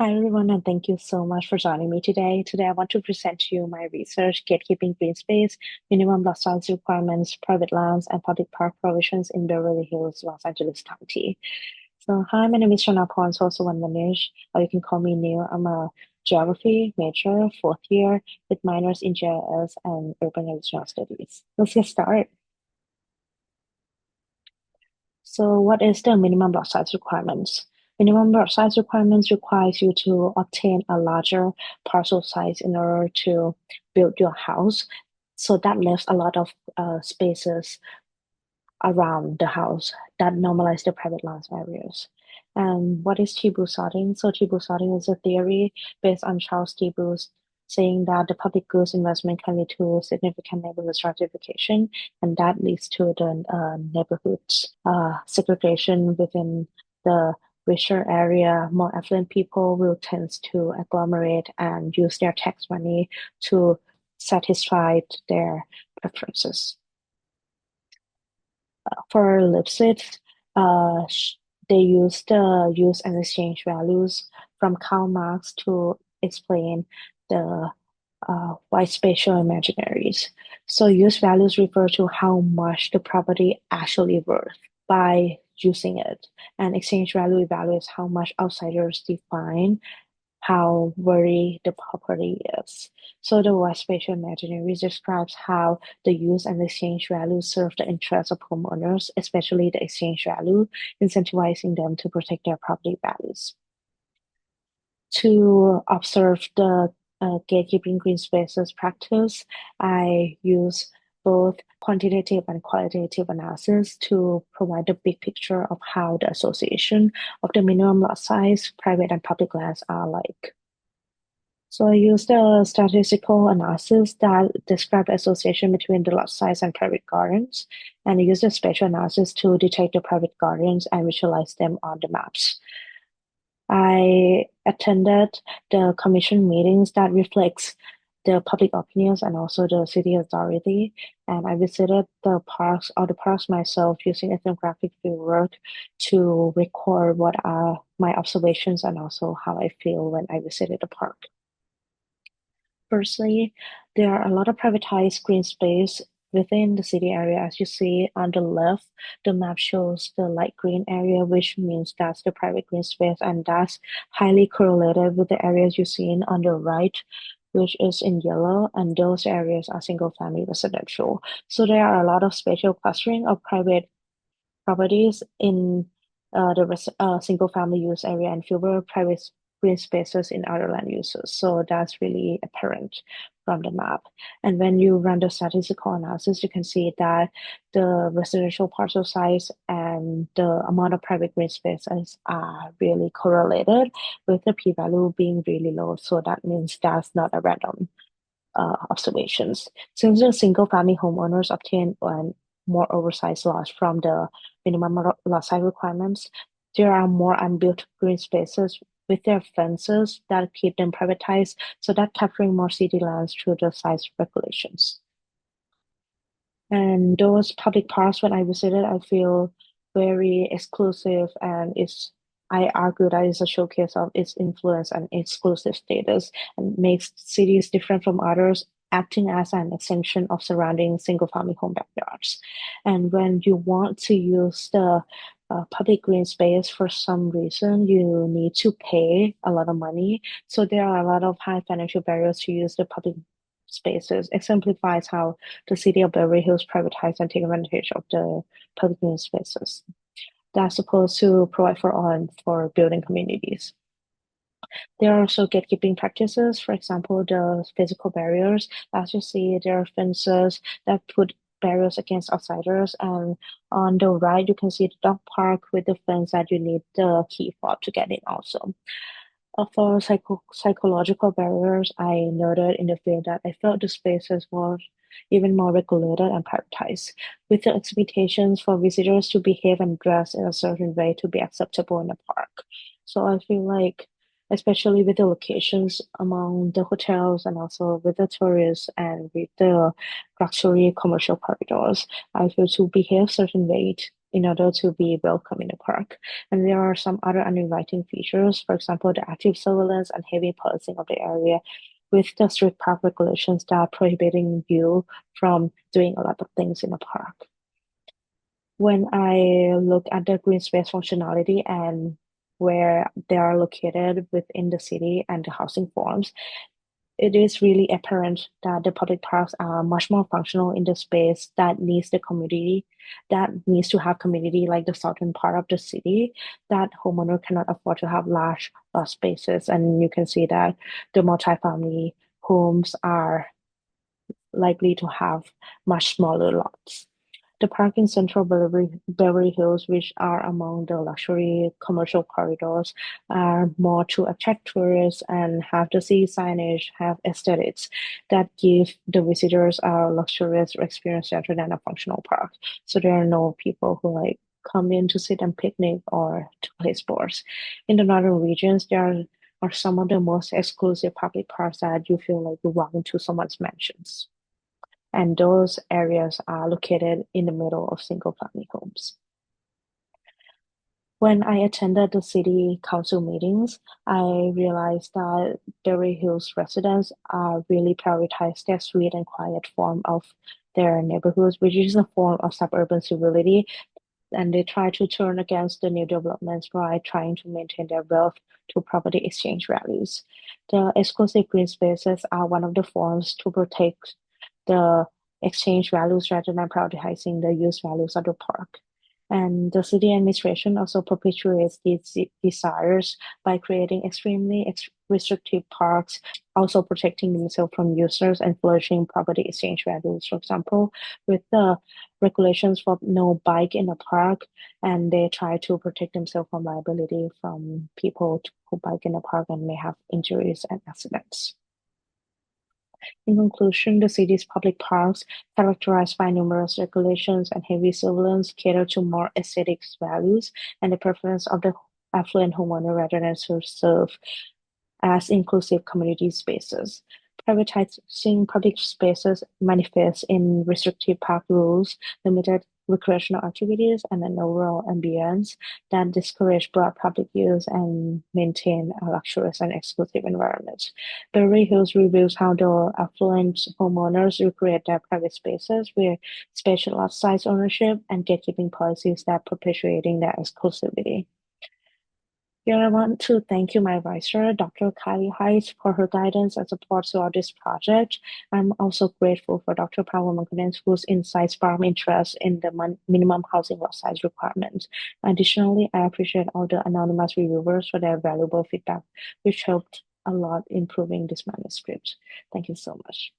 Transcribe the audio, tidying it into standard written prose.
Hi everyone, and thank you so much for joining me today. Today, I want to present to you my research, Gatekeeping Green Space, Minimum Lot Size Requirements, Private Lands, and Public Park Provisions in Beverly Hills, Los Angeles County. So, hi, my name is Chanaporn Tohsuwanwanich, or you can call me Neil. I'm a geography major, fourth year, with minors in GIS and urban and regional studies. Let's get started. So what is the minimum lot size requirements? Minimum lot size requirements requires you to obtain a larger parcel size in order to build your house. So that leaves a lot of spaces around the house that normalize the private land areas. And what is Tibu sorting? So Tibu sorting is a theory based on Charles Tibu's saying that the public goods investment can lead to significant neighborhood stratification, and that leads to the neighborhood segregation within the richer area. More affluent people will tend to agglomerate and use their tax money to satisfy their preferences. For Lipsit, uh, they use the use and exchange values from Karl Marx to explain the wide spatial imaginaries. So use values refer to how much the property actually worth by using it, and exchange value evaluates how much outsiders define how worthy the property is. So the wide spatial imaginary describes how the use and exchange value serve the interests of homeowners, especially the exchange value, incentivizing them to protect their property values. To observe the gatekeeping green spaces practice, I use both quantitative and qualitative analysis to provide the big picture of how the association of the minimum lot size, private and public lands are like. So I used a statistical analysis that described the association between the lot size and private gardens, and I used a spatial analysis to detect the private gardens and visualize them on the maps. I attended the commission meetings that reflects the public opinions and also the city authority. And I visited the parks myself using ethnographic fieldwork to record what are my observations and also how I feel when I visited the park. Firstly, there are a lot of privatized green space within the city area. As you see on the left, the map shows the light green area, which means that's the private green space, and that's highly correlated with the areas you see on the right, which is in yellow, and those areas are single family residential. So there are a lot of spatial clustering of private properties in the single family use area and fewer private green spaces in other land uses. So that's really apparent from the map. And when you run the statistical analysis, you can see that the residential parcel size and the amount of private green spaces are really correlated with the p-value being really low. So that means that's not a random observations. Since the single family homeowners obtain more oversized lots from the minimum lot size requirements, there are more unbuilt green spaces with their fences that keep them privatized, so that capturing more city lands through the size regulations. And those public parks, when I visited, I feel very exclusive, and I argue that it's a showcase of its influence and exclusive status, and makes cities different from others, acting as an extension of surrounding single-family home backyards. And when you want to use the public green space for some reason, you need to pay a lot of money. So there are a lot of high financial barriers to use the public spaces. Exemplifies how the city of Beverly Hills privatized and take advantage of the public green spaces that's supposed to provide for all and for building communities. There are also gatekeeping practices, for example, the physical barriers. As you see, there are fences that put barriers against outsiders. And on the right, you can see the dog park with the fence that you need the key fob to get in also. For psychological barriers, I noted in the field that I felt the spaces were even more regulated and privatized, with the expectations for visitors to behave and dress in a certain way to be acceptable in the park. So I feel like, especially with the locations among the hotels and also with the tourists and with the luxury commercial corridors, I feel to behave certain way in order to be welcome in the park. And there are some other uninviting features, for example, the active surveillance and heavy policing of the area with the strict park regulations that are prohibiting you from doing a lot of things in the park. When I look at the green space functionality and where they are located within the city and the housing forms, it is really apparent that the public parks are much more functional in the space that needs the community, that needs to have community like the southern part of the city, that homeowner cannot afford to have large spaces. And you can see that the multifamily homes are likely to have much smaller lots. The park in central Beverly Hills, which are among the luxury commercial corridors, are more to attract tourists and have the city signage, have aesthetics that give the visitors a luxurious experience rather than a functional park. So there are no people who like come in to sit and picnic or to play sports. In the northern regions, there are some of the most exclusive public parks that you feel like you walk into someone's mansions, and those areas are located in the middle of single family homes. When I attended the city council meetings, I realized that Beverly Hills residents are really prioritize their sweet and quiet form of their neighborhoods, which is a form of suburban civility, and they try to turn against the new developments by trying to maintain their wealth to property exchange values. The exclusive green spaces are one of the forms to protect the exchange values rather than prioritizing the use values of the park. And the city administration also perpetuates these desires by creating extremely restrictive parks, also protecting themselves from users and flourishing property exchange values. For example, with the regulations for no bike in the park, and they try to protect themselves from liability from people who bike in the park and may have injuries and accidents. In conclusion, the city's public parks, characterized by numerous regulations and heavy surveillance, cater to more aesthetic values and the preference of the affluent homeowner rather than to serve as inclusive community spaces. Privatizing public spaces manifests in restrictive park rules, limited recreational activities, and an overall ambience that discourage broad public use and maintain a luxurious and exclusive environment. Beverly Hills reveals how the affluent homeowners recreate their private spaces with spatial lot size ownership and gatekeeping policies that perpetuating their exclusivity. Here, I want to thank you, my advisor, Dr. Kylie Height, for her guidance and support throughout this project. I'm also grateful for Dr. Pavel Mankanen, whose insights sparked interest in the minimum housing lot size requirements. Additionally, I appreciate all the anonymous reviewers for their valuable feedback, which helped a lot improving this manuscript. Thank you so much.